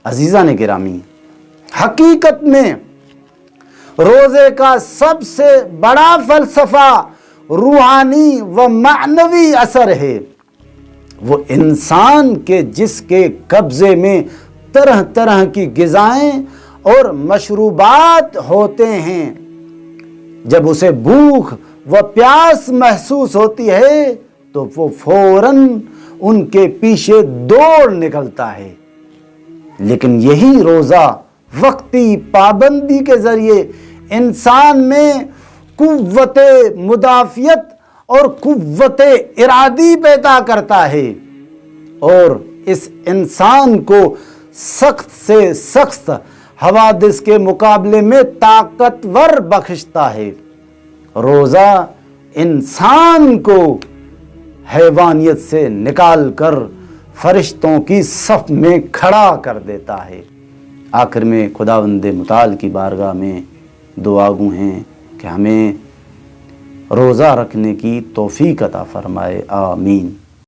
عزیزان گرامی، حقیقت میں روزے کا سب سے بڑا فلسفہ روحانی و معنوی اثر ہے۔ وہ انسان کے جس کے قبضے میں طرح طرح کی غذائیں اور مشروبات ہوتے ہیں، جب اسے بھوک و پیاس محسوس ہوتی ہے تو وہ فوراً ان کے پیچھے دوڑ نکلتا ہے۔ لیکن یہی روزہ وقتی پابندی کے ذریعے انسان میں قوت مدافعت اور قوت ارادی پیدا کرتا ہے، اور اس انسان کو سخت سے سخت حوادث کے مقابلے میں طاقتور بخشتا ہے۔ روزہ انسان کو حیوانیت سے نکال کر فرشتوں کی صف میں کھڑا کر دیتا ہے۔ آخر میں خداوند متعال کی بارگاہ میں دعا گو ہیں کہ ہمیں روزہ رکھنے کی توفیق عطا فرمائے، آمین۔